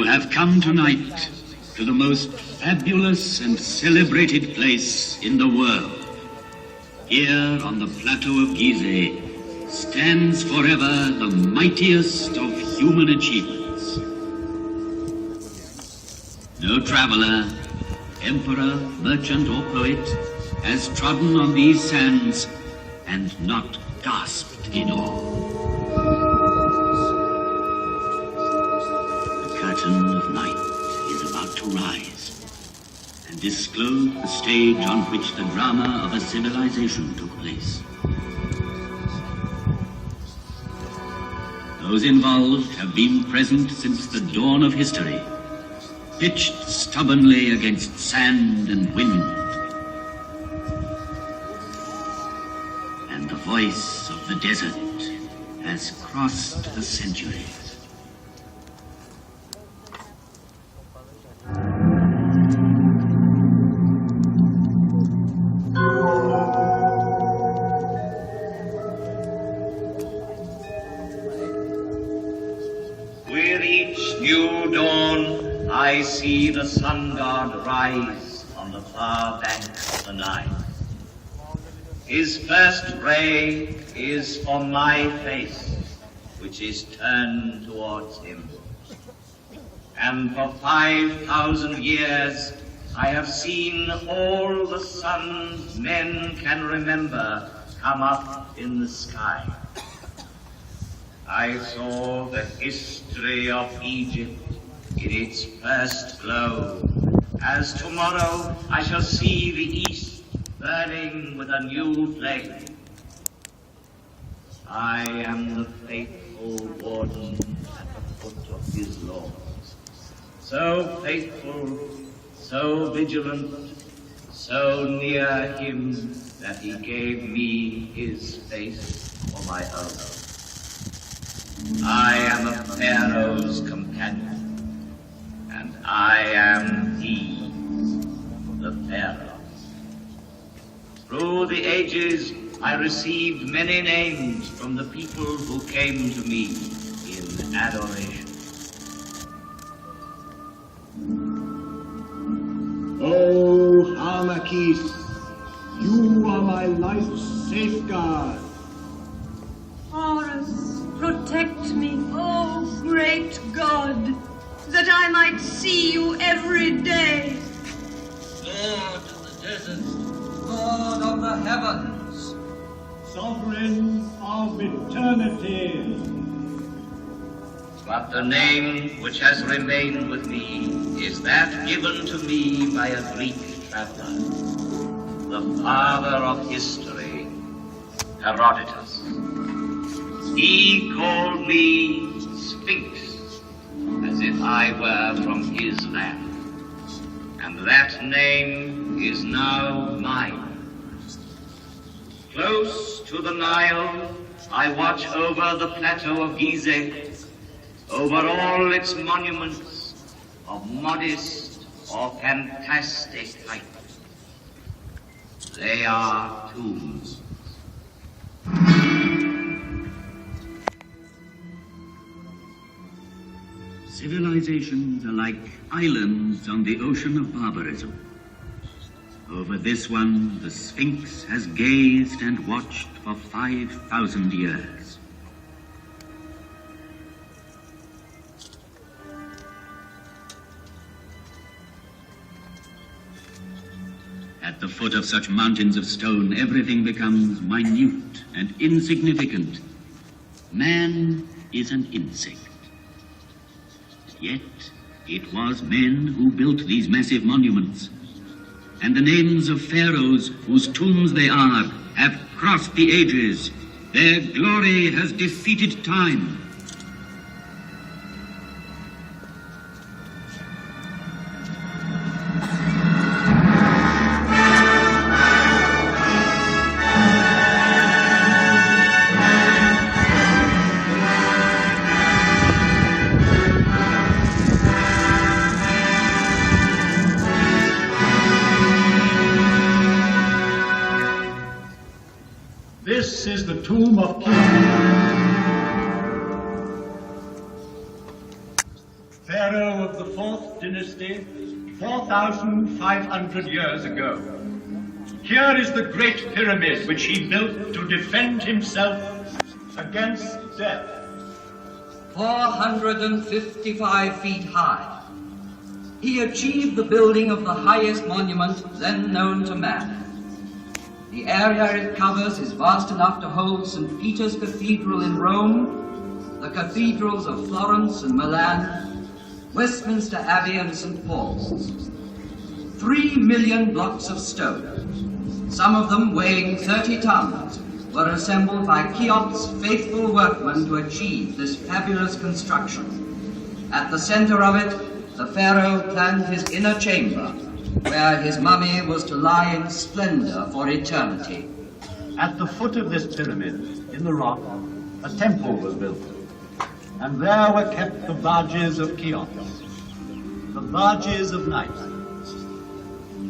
have come tonight to the most fabulous and celebrated place in the world. Here on the plateau of Giza stands forever the mightiest of human achievements. No traveler, emperor, merchant, or poet has trodden on these sands and not gasped in awe. The curtain of night is about to rise and disclose the stage on which the drama of a civilization took place. Those involved have been present since the dawn of history, pitched stubbornly against sand and wind. And the voice of the desert has crossed the centuries. With each new dawn, I see the sun god rise on the far bank of the Nile. His first ray is for my face, which is turned towards him. And for 5,000 years, I have seen all the suns men can remember come up in the sky. I saw the history of Egypt in its first glow, as tomorrow I shall see the east burning with a new flame. I am the faithful warden at the foot of his laws, so faithful, so vigilant, so near him that he gave me his face for my own. I am a pharaoh's companion, and I am he, the pharaoh. Through the ages, I received many names from the people who came to me in adoration. Oh, Harmakis, you are my life's safeguard. Horus, protect me, oh great God, that I might see you every day. Lord of the desert, Lord of the heavens, Sovereign of eternity. But the name which has remained with me is that given to me by a Greek traveler, the father of history, Herodotus. He called me Sphinx, as if I were from his land, and that name is now mine. Close to the Nile, I watch over the plateau of Giza, over all its monuments of modest or fantastic height. They are tombs. Civilizations are like islands on the ocean of barbarism. Over this one, the Sphinx has gazed and watched for 5,000 years. At the foot of such mountains of stone, everything becomes minute and insignificant. Man is an insect. Yet, it was men who built these massive monuments. And the names of pharaohs whose tombs they are have crossed the ages. Their glory has defeated time. This is the tomb of King, Pharaoh of the 4th dynasty, 4,500 years ago. Here is the Great Pyramid which he built to defend himself against death. 455 feet high. He achieved the building of the highest monument then known to man. The area it covers is vast enough to hold St. Peter's Cathedral in Rome, the cathedrals of Florence and Milan, Westminster Abbey and St. Paul's. 3 million blocks of stone, some of them weighing 30 tons, were assembled by Cheops' faithful workmen to achieve this fabulous construction. At the center of it, the pharaoh planned his inner chamber, where his mummy was to lie in splendor for eternity. At the foot of this pyramid, in the rock, a temple was built, and there were kept the barges of Cheops, the barges of night.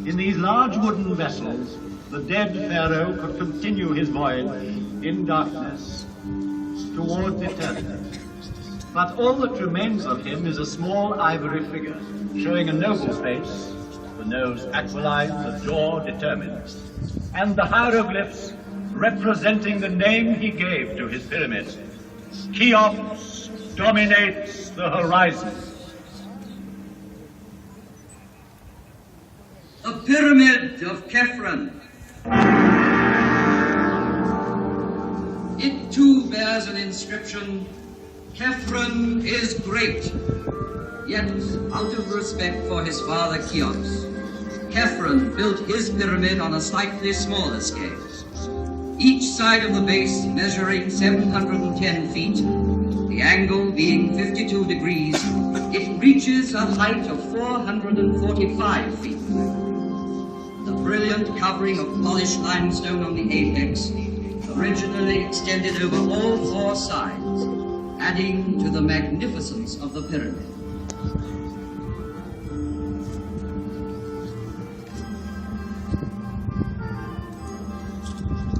In these large wooden vessels, the dead pharaoh could continue his voyage in darkness towards eternity. But all that remains of him is a small ivory figure, showing a noble face, the nose aquiline, the jaw determined, and the hieroglyphs representing the name he gave to his pyramid. Cheops dominates the horizon. The Pyramid of Khephren. It too bears an inscription, Khephren is great. Yet, out of respect for his father Cheops, Khephren built his pyramid on a slightly smaller scale. Each side of the base measuring 710 feet, the angle being 52 degrees, it reaches a height of 445 feet. The brilliant covering of polished limestone on the apex originally extended over all 4 sides, adding to the magnificence of the pyramid.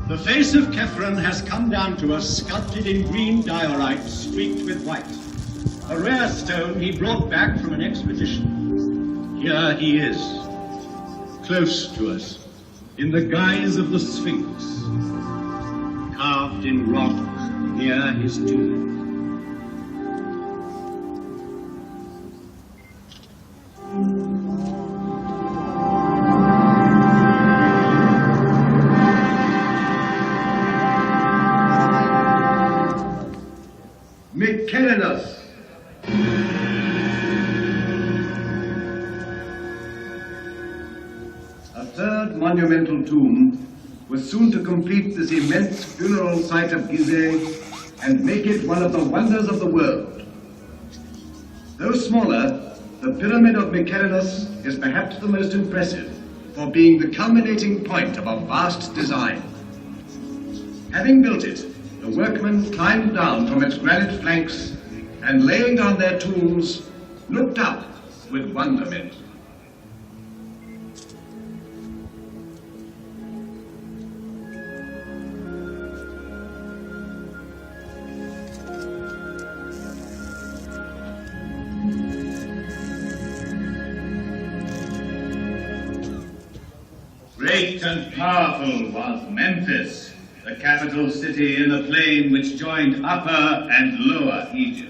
The face of Khephren has come down to us sculpted in green diorite streaked with white, a rare stone he brought back from an expedition. Here he is, close to us, in the guise of the Sphinx, carved in rock near his tomb. Mycerinus. A third monumental tomb was soon to complete this immense funeral site of Gizeh and make it one of the wonders of the world. Though smaller, the Pyramid of Mycerinus is perhaps the most impressive for being the culminating point of a vast design. Having built it, the workmen climbed down from its granite flanks and, laying down their tools, looked up with wonderment. Great and powerful was Memphis, the capital city in the plain which joined Upper and Lower Egypt.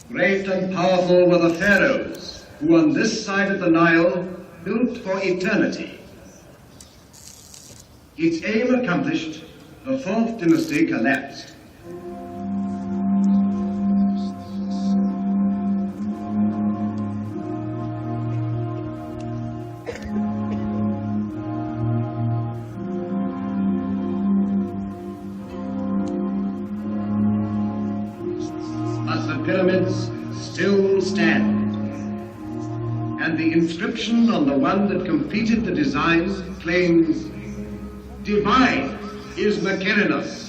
Great and powerful were the pharaohs, who on this side of the Nile built for eternity. Its aim accomplished, the 4th dynasty collapsed. Pyramids still stand, and the inscription on the one that completed the design claims, "Divine is Mycerinus."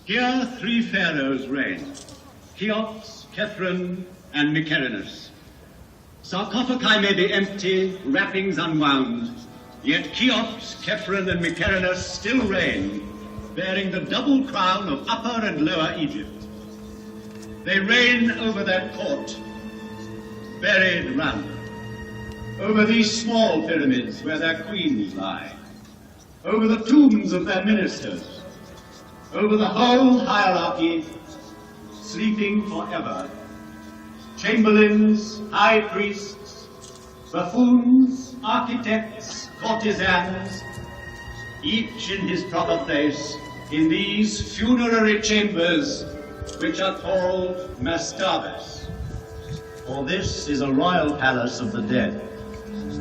Here 3 pharaohs reigned, Cheops, Khephren, and Mykerinus. Sarcophagi may be empty, wrappings unwound, yet Cheops, Khephren, and Mykerinus still reign, bearing the double crown of Upper and Lower Egypt. They reign over their court, buried round them, over these small pyramids where their queens lie, over the tombs of their ministers, over the whole hierarchy, sleeping forever. Chamberlains, high priests, buffoons, architects, courtesans, each in his proper place in these funerary chambers which are called mastabas. For this is a royal palace of the dead,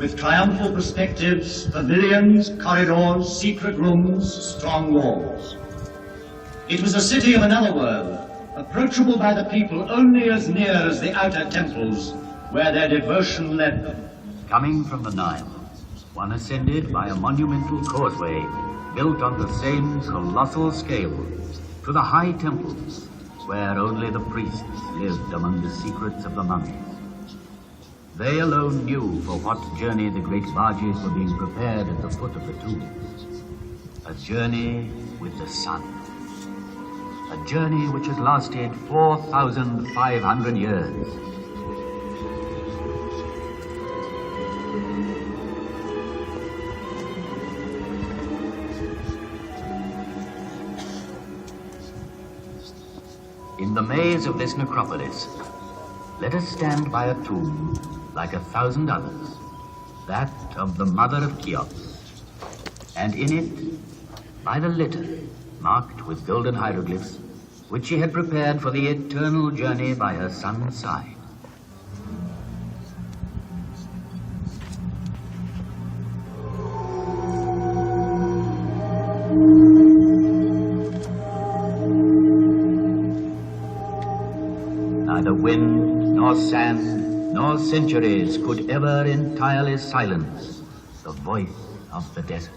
with triumphal perspectives, pavilions, corridors, secret rooms, strong walls. It was a city of another world, approachable by the people only as near as the outer temples, where their devotion led them. Coming from the Nile, one ascended by a monumental causeway built on the same colossal scale to the high temples, where only the priests lived among the secrets of the mummies. They alone knew for what journey the great barges were being prepared at the foot of the tombs. A journey with the sun. A journey which had lasted 4,500 years. In the maze of this necropolis, let us stand by a tomb like 1,000 others, that of the mother of Cheops, and in it, by the litter marked with golden hieroglyphs, which she had prepared for the eternal journey by her son's side. Neither wind, nor sand, nor centuries could ever entirely silence the voice of the desert.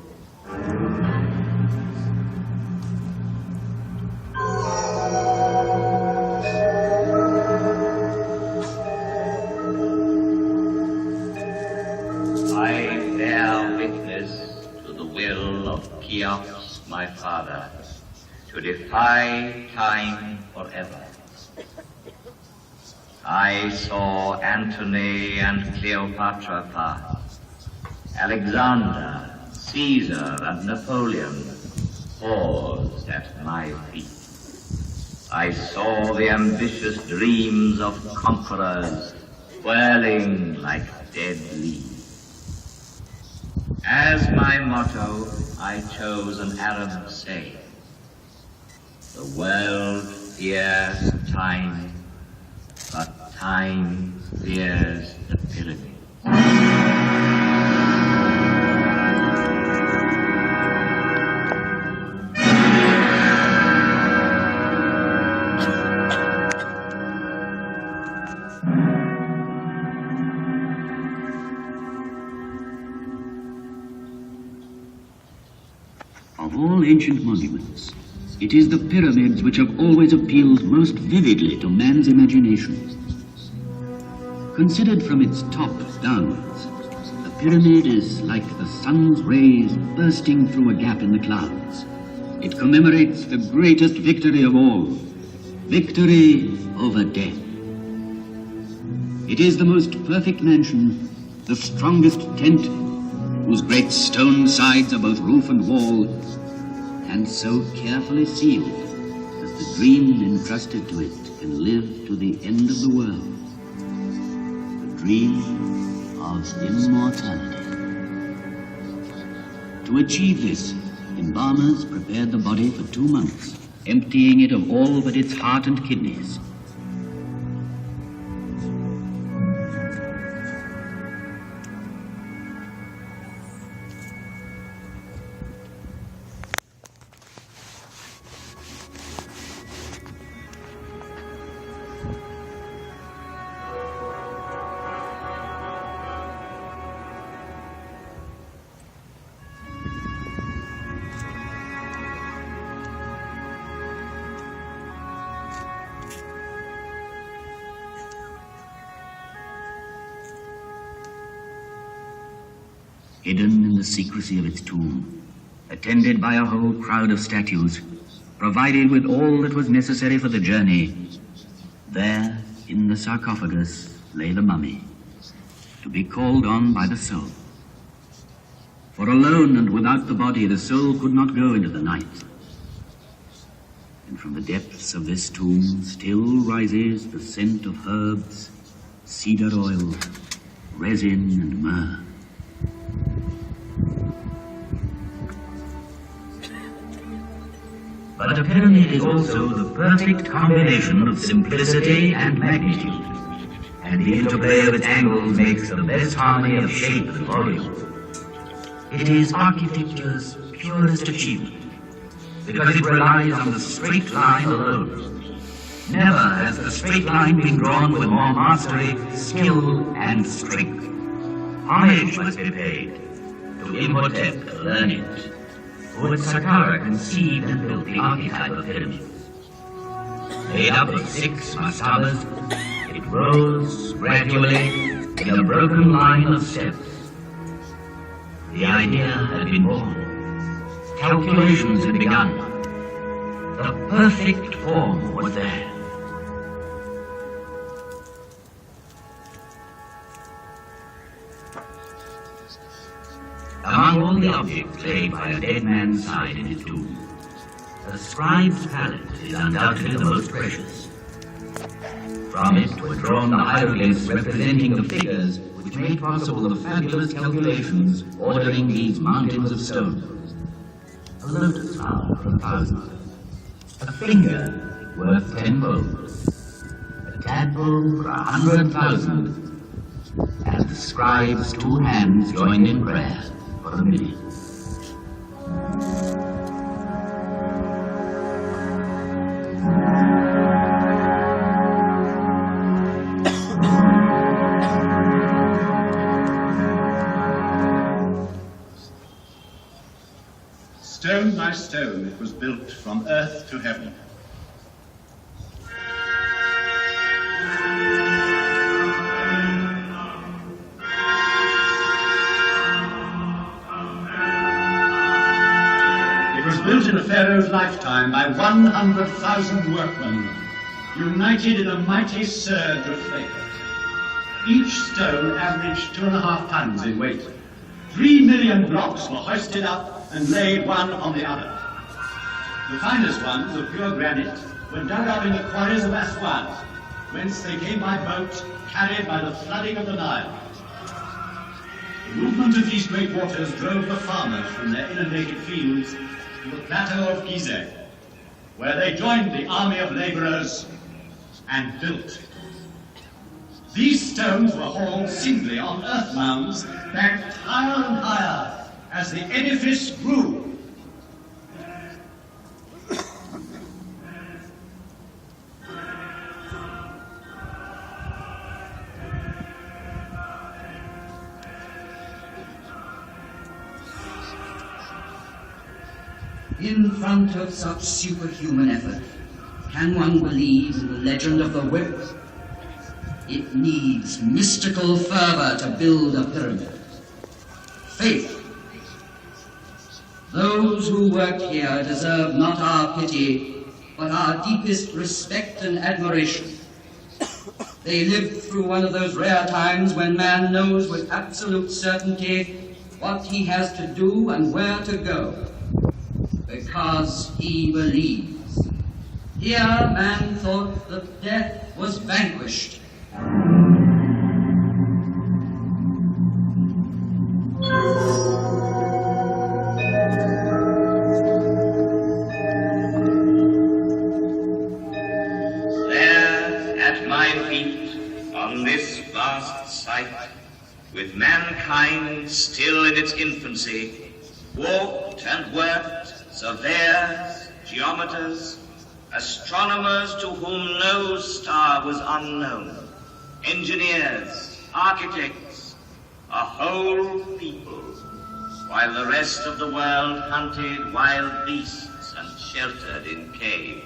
I bear witness to the will of Cheops, my father, to defy time forever. I saw Antony and Cleopatra pass, Alexander, Caesar, and Napoleon paused at my feet. I saw the ambitious dreams of conquerors whirling like dead leaves. As my motto, I chose an Arab saying: the world fears time, but time fears the pyramids. Of all ancient monuments, it is the pyramids which have always appealed most vividly to man's imagination. Considered from its top downwards, the pyramid is like the sun's rays bursting through a gap in the clouds. It commemorates the greatest victory of all, victory over death. It is the most perfect mansion, the strongest tent, whose great stone sides are both roof and wall, and so carefully sealed that the dream entrusted to it can live to the end of the world. The dream of immortality. To achieve this, embalmers prepared the body for 2 months, emptying it of all but its heart and kidneys. hidden in the secrecy of its tomb, attended by a whole crowd of statues, provided with all that was necessary for the journey, there in the sarcophagus lay the mummy, to be called on by the soul. For alone and without the body, the soul could not go into the night. And from the depths of this tomb still rises the scent of herbs, cedar oil, resin, and myrrh. But a pyramid is also the perfect combination of simplicity and magnitude, and the interplay of its angles makes the best harmony of shape and volume. It is architecture's purest achievement, because it relies on the straight line alone. Never has the straight line been drawn with more mastery, skill, and strength. Homage must be paid to Imhotep the learned, who at Saqqara conceived and built the archetype of pyramids. Made up of 6 mastabas, it rose gradually in a broken line of steps. The idea had been born. Calculations had begun. The perfect form was there. Among all the objects laid by a dead man's side in his tomb, a scribe's palette is undoubtedly the most precious. From it were drawn the hieroglyphs representing the figures which made possible the fabulous calculations ordering these mountains of stone. A lotus flower for 1,000, a finger worth 10 gold, a tadpole for 100,000, and the scribe's 2 hands joined in prayer for 1,000,000. Stone by stone, it was built from earth to heaven. It was built in a pharaoh's lifetime by 100,000 workmen, united in a mighty surge of flavor. Each stone averaged 2.5 tons in weight. 3 million blocks were hoisted up and laid one on the other. The finest ones of pure granite were dug up in the quarries of Aswan, whence they came by boat, carried by the flooding of the Nile. The movement of these great waters drove the farmers from their inundated fields to the plateau of Giza, where they joined the army of laborers and built. These stones were hauled singly on earth mounds, banked higher and higher as the edifice grew. In front of such superhuman effort, can one believe in the legend of the whip? It needs mystical fervor to build a pyramid. Faith. Those who work here deserve not our pity, but our deepest respect and admiration. They lived through one of those rare times when man knows with absolute certainty what he has to do and where to go, because he believes. Here man thought that death was vanquished. With mankind still in its infancy, walked and worked surveyors, geometers, astronomers to whom no star was unknown, engineers, architects, a whole people, while the rest of the world hunted wild beasts and sheltered in caves.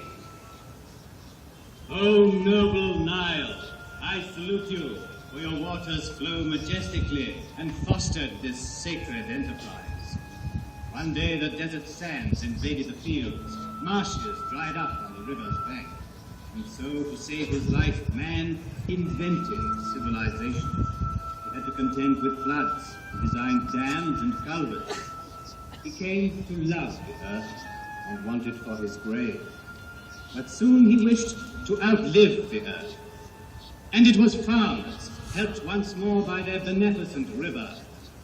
O noble Nile, I salute you, for your waters flow majestically and fostered this sacred enterprise. One day the desert sands invaded the fields, marshes dried up on the river's bank, and so to save his life, man invented civilization. He had to contend with floods, designed dams and culverts. He came to love the earth and wanted for his grave. But soon he wished to outlive the earth. And it was farmers, helped once more by their beneficent river,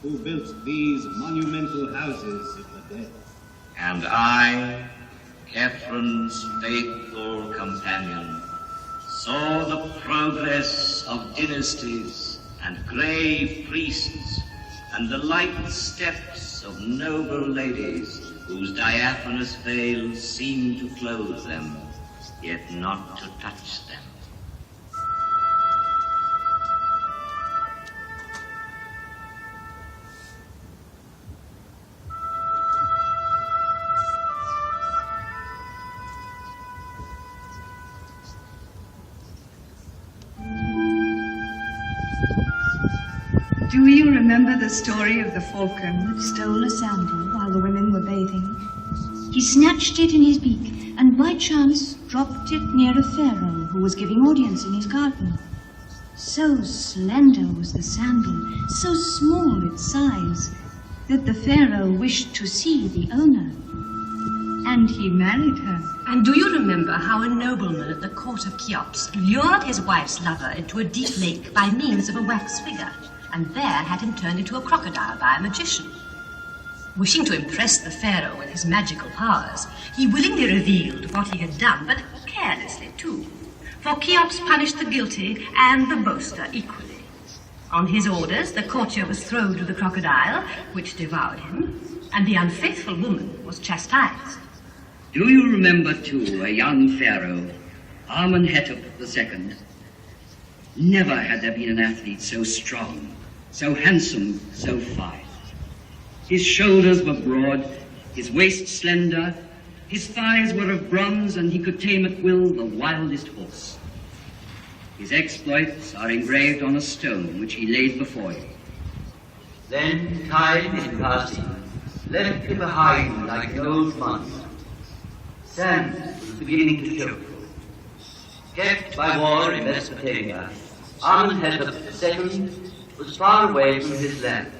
who built these monumental houses of the dead. And I, Catherine's faithful companion, saw the progress of dynasties and grave priests and the light steps of noble ladies whose diaphanous veils seemed to clothe them, yet not to touch them. Do you remember the story of the falcon that stole a sandal while the women were bathing? He snatched it in his beak and by chance dropped it near a pharaoh who was giving audience in his garden. So slender was the sandal, so small its size, that the pharaoh wished to see the owner. And he married her. And do you remember how a nobleman at the court of Cheops lured his wife's lover into a deep lake by means of a wax figure, and there had him turned into a crocodile by a magician? Wishing to impress the pharaoh with his magical powers, he willingly revealed what he had done, but carelessly too. For Cheops punished the guilty and the boaster equally. On his orders, the courtier was thrown to the crocodile, which devoured him, and the unfaithful woman was chastised. Do you remember, too, a young pharaoh, Amenhotep II? Never had there been an athlete so strong, so handsome, so fine. His shoulders were broad, his waist slender, his thighs were of bronze, and he could tame at will the wildest horse. His exploits are engraved on a stone which he laid before you. Then time in passing left him behind like an old month. Sand was beginning to choke. Kept by war in Mesopotamia, Amenhotep II was far away from his land.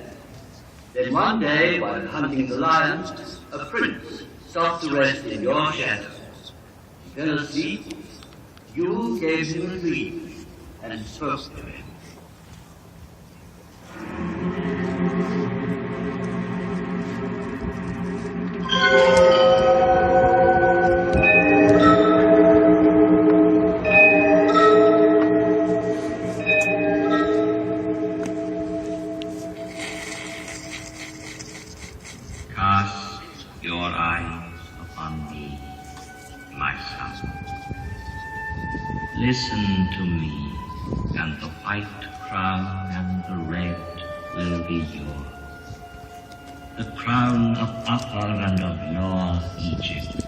Then one day, while hunting the lion, a prince stopped to rest in your shadow. He fell asleep. You gave him a dream and spoke to him. Cast your eyes upon me, my son. Listen to me, and the white crown and the red will be yours. The crown of Upper and of Lower Egypt.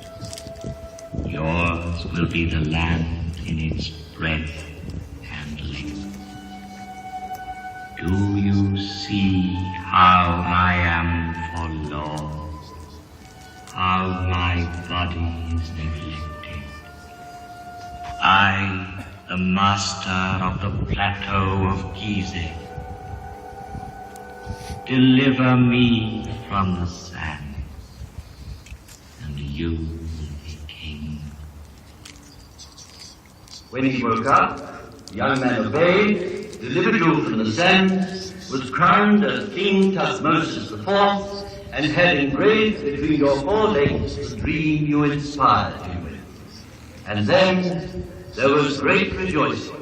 Yours will be the land in its breadth and length. Do you see how I am forlorn? How my body is neglected? I, the master of the plateau of Giza. Deliver me from the sand, and you will be king. When he woke up, the young man obeyed, delivered you from the sand, was crowned as King Tutmosis IV, and had engraved between your forelegs the dream you inspired him with. And then there was great rejoicing.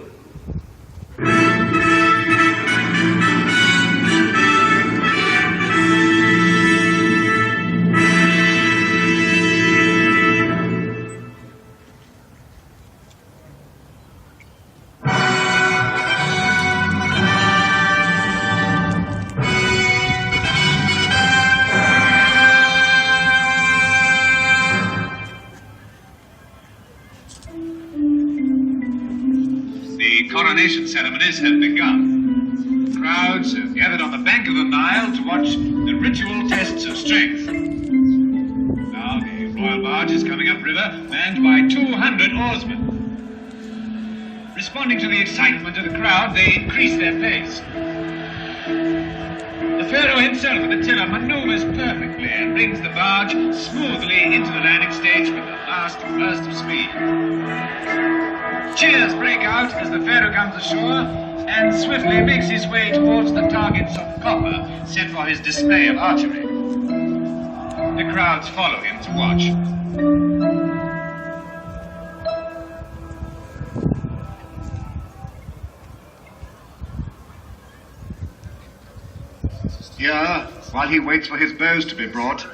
The coronation ceremonies have begun. Crowds have gathered on the bank of the Nile to watch the ritual tests of strength. Now the royal barge is coming upriver, manned by 200 oarsmen. Responding to the excitement of the crowd, they increase their pace. The pharaoh himself at the tiller maneuvers perfectly and brings the barge smoothly into the landing stage with the last burst of speed. Cheers break out as the pharaoh comes ashore and swiftly makes his way towards the targets of copper set for his display of archery. The crowds follow him to watch. Here, while he waits for his bows to be brought,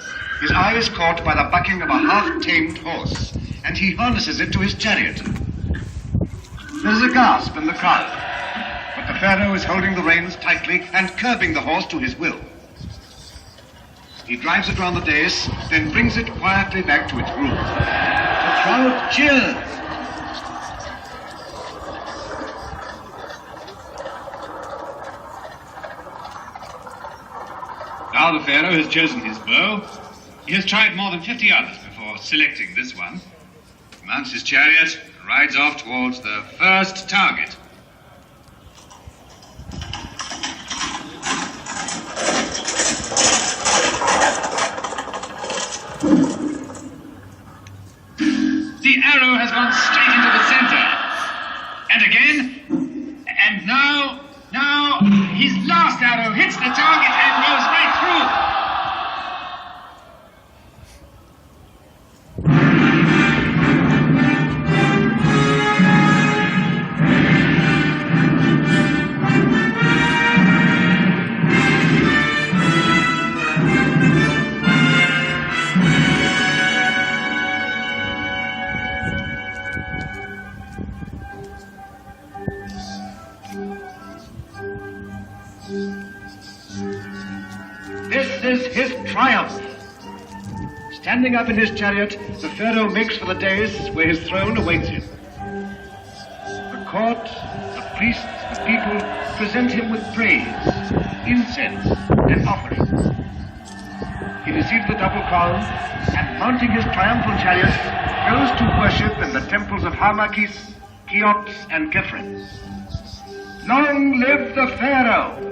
his eye is caught by the bucking of a half-tamed horse, and he harnesses it to his chariot. There is a gasp in the crowd, but the pharaoh is holding the reins tightly and curbing the horse to his will. He drives it round the dais, then brings it quietly back to its groom. The crowd cheers. Now the pharaoh has chosen his bow. He has tried more than 50 others before selecting this one. He mounts his chariot and rides off towards the first target. The arrow has gone straight into the center. And again. And now his last arrow hits the target and goes right through. This is his triumph. Standing up in his chariot, the pharaoh makes for the dais where his throne awaits him. The court, the priests, the people present him with praise, incense, and offerings. He receives the double crown and, mounting his triumphal chariot, goes to worship in the temples of Harmakis, Cheops, and Khephren. Long live the pharaoh!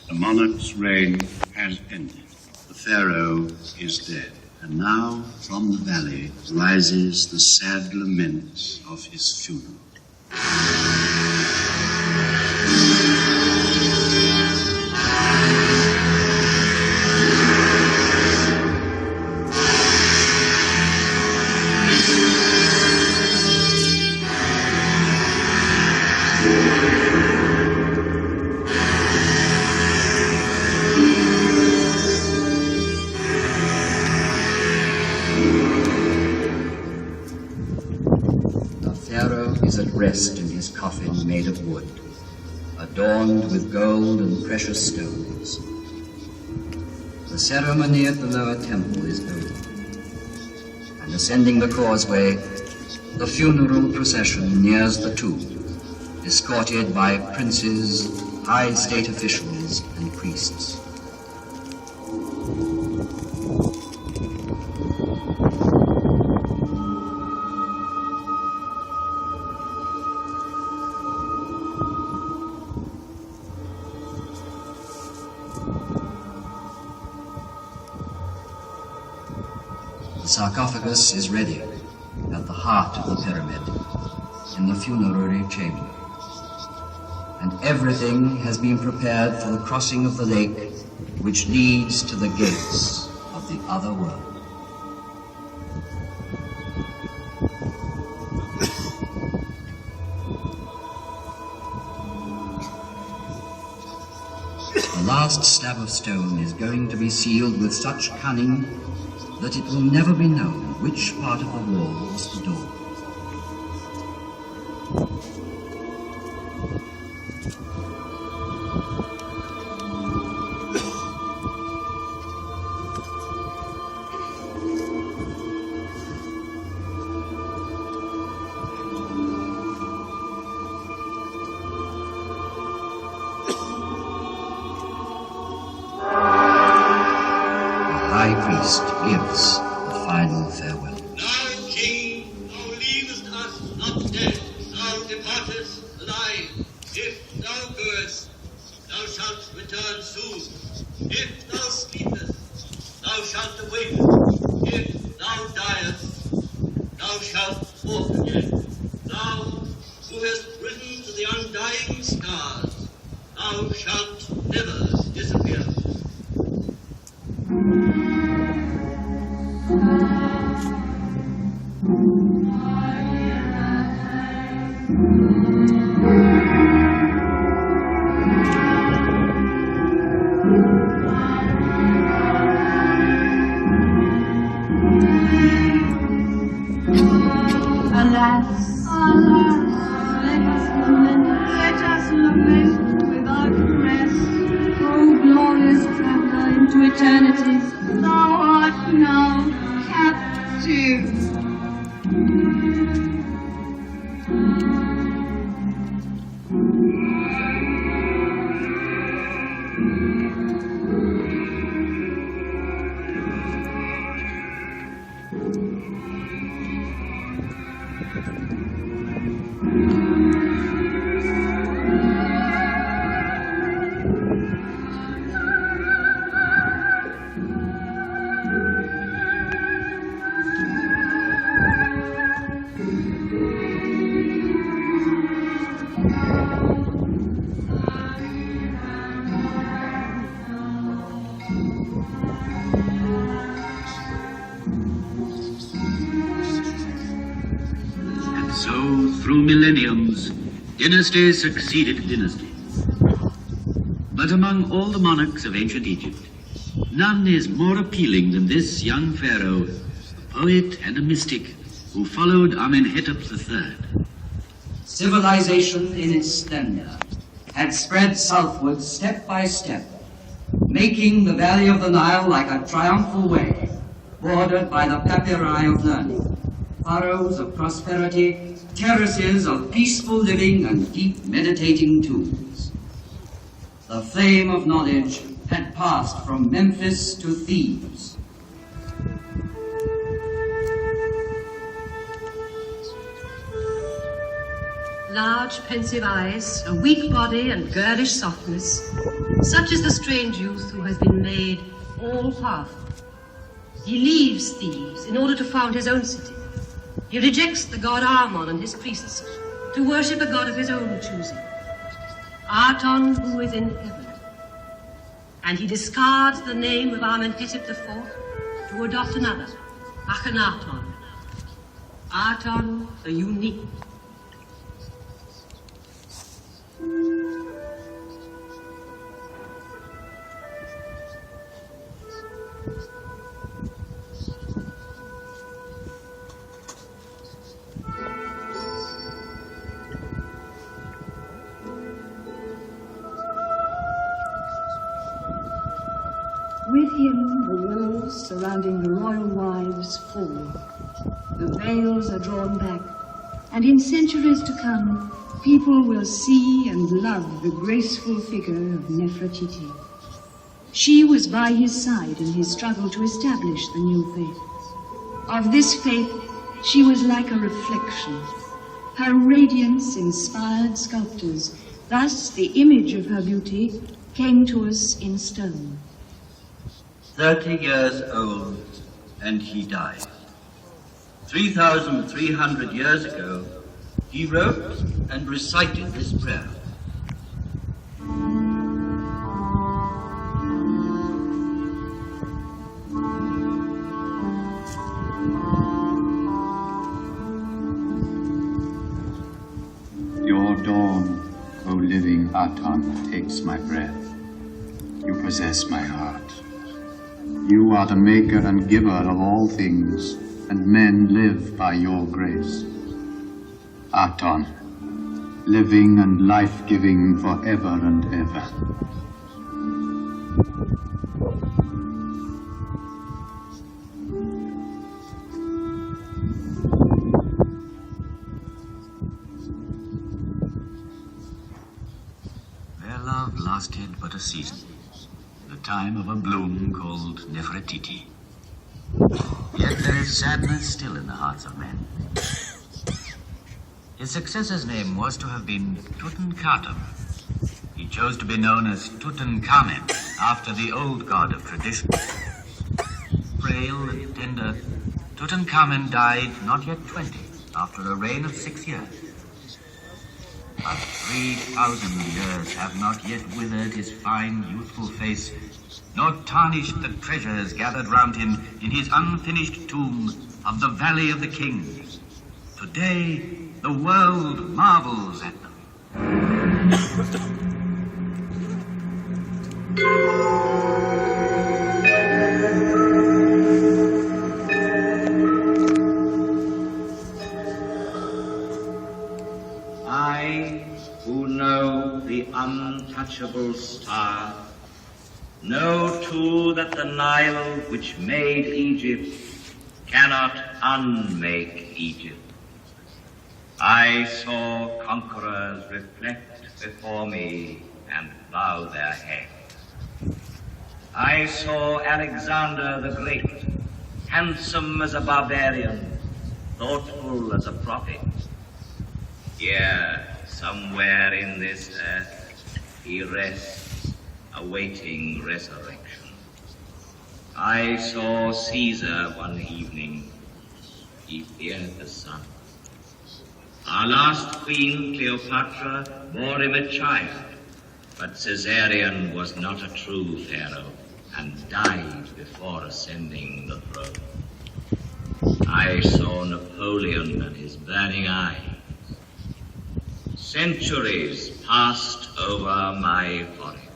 The monarch's reign has ended. The pharaoh is dead. And now from the valley rises the sad lament of his funeral. Is at rest in his coffin made of wood, adorned with gold and precious stones. The ceremony at the lower temple is over, and ascending the causeway, the funeral procession nears the tomb, escorted by princes, high state officials, and priests. The sarcophagus is ready at the heart of the pyramid, in the funerary chamber. And everything has been prepared for the crossing of the lake, which leads to the gates of the other world. The last slab of stone is going to be sealed with such cunning that it will never be known which part of the wall was the door. The high priest gives the final farewell. Thou, King, thou leavest us not dead, thou departest alive. If thou goest, thou shalt return soon. If thou sleepest, thou shalt awaken. If thou diest, thou shalt walk again. Thou who hast risen to the undying stars, thou shalt never disappear. Alas, let us lament without rest. O glorious traveler into eternity, thou art now captive. So, through millenniums, dynasty succeeded dynasty. But among all the monarchs of ancient Egypt, none is more appealing than this young pharaoh, a poet and a mystic who followed Amenhotep III. Civilization in its splendor had spread southward step by step, making the valley of the Nile like a triumphal way, bordered by the papyri of learning, furrows of prosperity, terraces of peaceful living and deep meditating tombs. The flame of knowledge had passed from Memphis to Thebes. Large, pensive eyes, a weak body and girlish softness, such is the strange youth who has been made all-powerful. He leaves Thebes in order to found his own city. He rejects the god Amon and his priests to worship a god of his own choosing, Aton, who is in heaven. And he discards the name of Amenhotep IV to adopt another, Akhenaton, Aton the unique. With him, the walls surrounding the royal wives fall. The veils are drawn back, and in centuries to come, people will see and love the graceful figure of Nefertiti. She was by his side in his struggle to establish the new faith. Of this faith, she was like a reflection. Her radiance inspired sculptors. Thus, the image of her beauty came to us in stone. 30 years old, and he died. 3,300 years ago, he wrote and recited this prayer. Your dawn, O living Aton, takes my breath. You possess my heart. You are the maker and giver of all things, and men live by your grace. Aton, living and life-giving forever and ever. Their love lasted but a season, the time of a bloom called Nefertiti. Yet there is sadness still in the hearts of men. His successor's name was to have been Tutankhaten. He chose to be known as Tutankhamen, after the old god of tradition. Frail and tender, Tutankhamen died not yet 20, after a reign of 6 years. But 3,000 years have not yet withered his fine, youthful face, nor tarnished the treasures gathered round him in his unfinished tomb of the Valley of the Kings. Today, the world marvels at them. I, who know the untouchable star, know too that the Nile which made Egypt cannot unmake Egypt. I saw conquerors reflect before me and bow their heads. I saw Alexander the Great, handsome as a barbarian, thoughtful as a prophet. Here, somewhere in this earth, he rests, awaiting resurrection. I saw Caesar one evening. He feared the sun. Our last queen, Cleopatra, bore him a child, but Caesarion was not a true pharaoh and died before ascending the throne. I saw Napoleon and his burning eyes. Centuries passed over my forehead,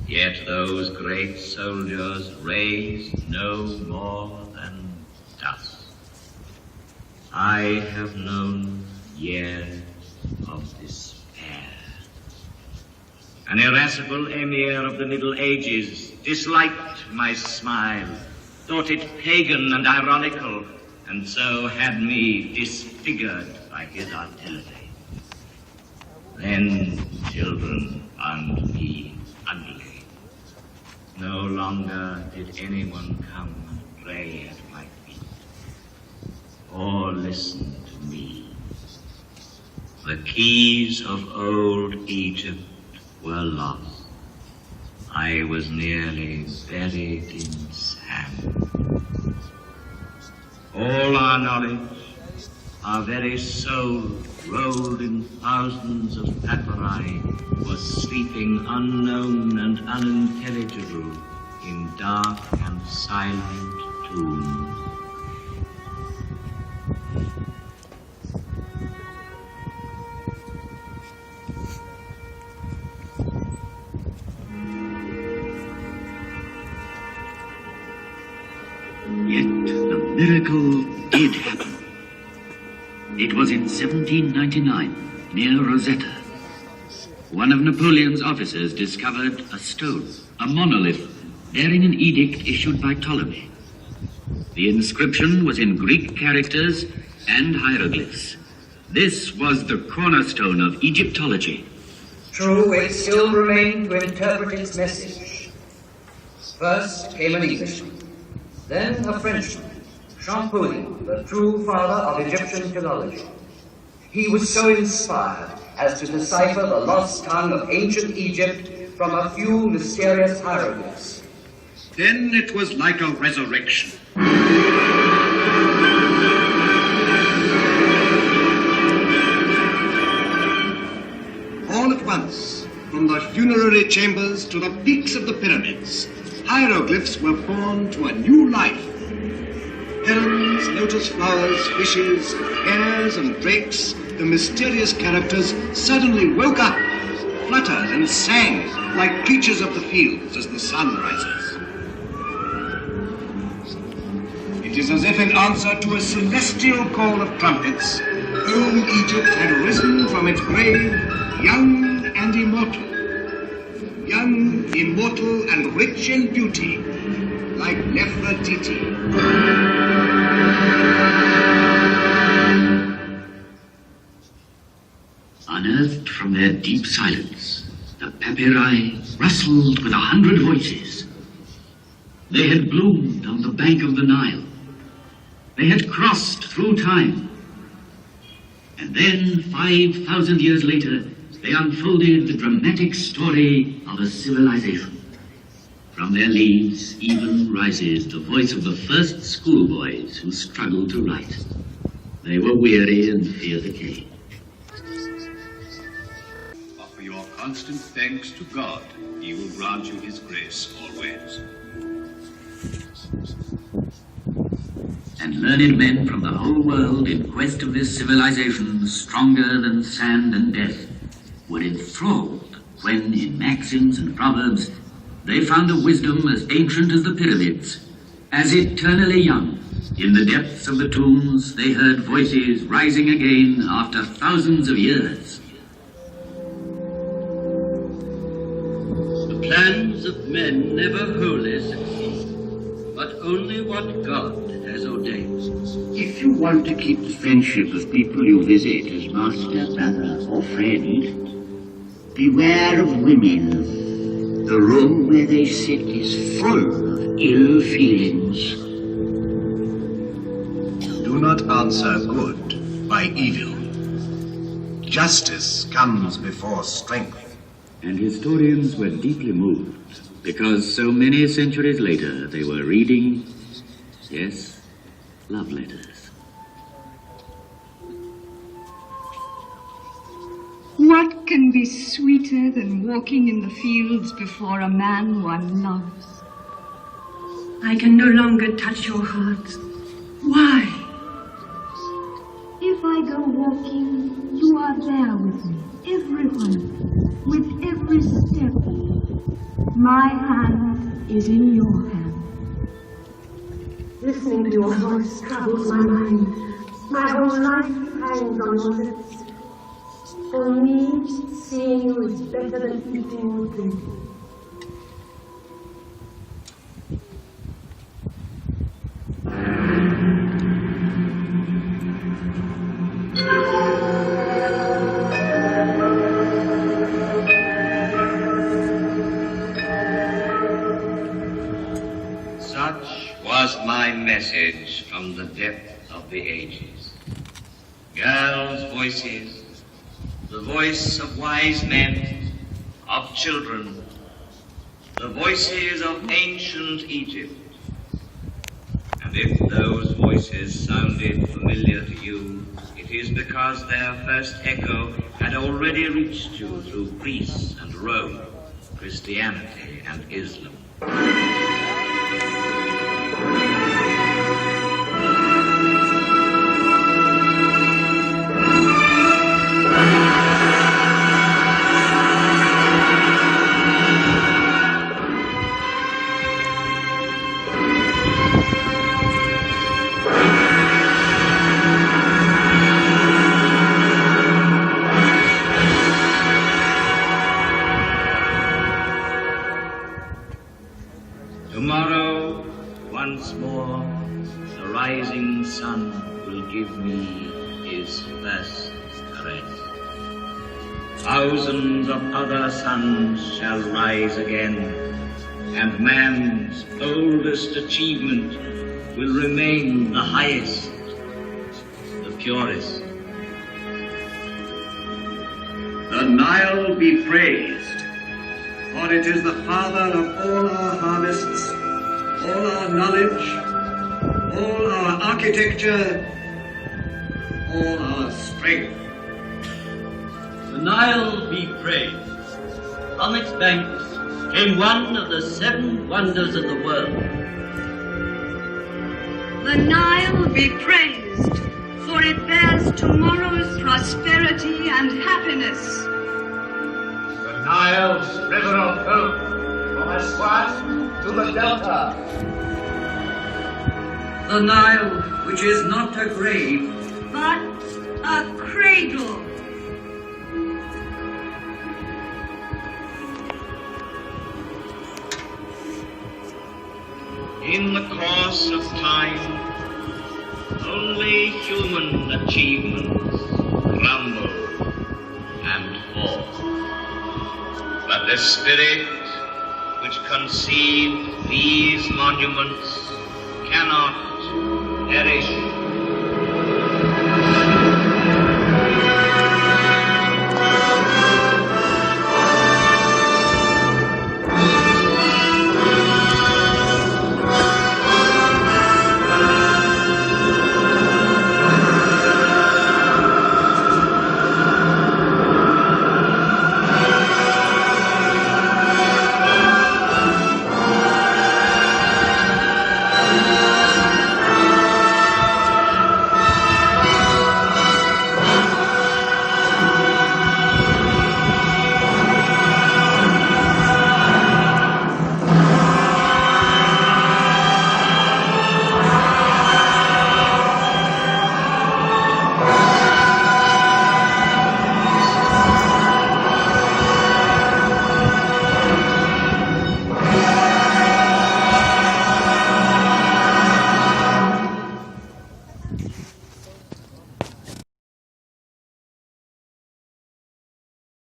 yet those great soldiers raised no more than dust. I have known years of despair. An irascible emir of the Middle Ages disliked my smile, thought it pagan and ironical, and so had me disfigured by his artillery. Then children found me ugly. No longer did anyone come and pray at my feet or listen to me. The keys of old Egypt were lost. I was nearly buried in sand. All our knowledge, our very soul, rolled in thousands of papyri, was sleeping unknown and unintelligible in dark and silent tombs. Yet the miracle did happen. It was in 1799, near Rosetta. One of Napoleon's officers discovered a stone, a monolith, bearing an edict issued by Ptolemy. The inscription was in Greek characters and hieroglyphs. This was the cornerstone of Egyptology. True, it still remained to interpret its message. First came an Englishman, then a Frenchman, Champollion, the true father of Egyptian philology. He was so inspired as to decipher the lost tongue of ancient Egypt from a few mysterious hieroglyphs. Then it was like a resurrection. All at once, from the funerary chambers to the peaks of the pyramids, hieroglyphs were born to a new life. Herons, lotus flowers, fishes, hares, and drakes, the mysterious characters suddenly woke up fluttered and sang like creatures of the fields as the sun rises. It is as if in answer to a celestial call of trumpets, old Egypt had risen from its grave, young and immortal. Young, immortal, and rich in beauty, like Nefertiti. Unearthed from their deep silence, the papyri rustled with 100 voices. They had bloomed on the bank of the Nile. They had crossed through time. And then, 5,000 years later, they unfolded the dramatic story of a civilization. From their leaves even rises the voice of the first schoolboys who struggled to write. They were weary and feared the cave. Offer your constant thanks to God. He will grant you his grace always. And learned men from the whole world in quest of this civilization stronger than sand and death were enthralled when, in maxims and proverbs, they found a wisdom as ancient as the pyramids, as eternally young. In the depths of the tombs, they heard voices rising again after thousands of years. The plans of men never wholly succeed, but only what God has ordained. If you want to keep the friendship of people you visit as master, brother, or friend, beware of women. The room where they sit is full of ill feelings. Do not answer good by evil. Justice comes before strength. And historians were deeply moved, because so many centuries later they were reading, yes, love letters. What can be sweeter than walking in the fields before a man one loves? I can no longer touch your heart. Why? If I go walking, you are there with me, everyone, with every step. My hand is in your hand. Listening to your voice troubles my mind. My whole life hangs on your lips. For me, seeing you is better than eating or drinking. Such was my message from the depth of the ages. Girls' voices, the voice of wise men, of children, the voices of ancient Egypt. And if those voices sounded familiar to you, it is because their first echo had already reached you through Greece and Rome, Christianity and Islam. Tomorrow, once more, the rising sun will give me his first caress. Thousands of other suns shall rise again, and man's oldest achievement will remain the highest, the purest. The Nile be praised, for it is the father of all our harvests, all our knowledge, all our architecture, all our strength. The Nile be praised. From its banks came one of the 7 wonders of the world. The Nile be praised, for it bears tomorrow's prosperity and happiness. The Nile's river of hope, from Aswan to the Delta. The Nile, which is not a grave, but a cradle. In the course of time, only human achievements crumble and fall. But the spirit which conceived these monuments cannot perish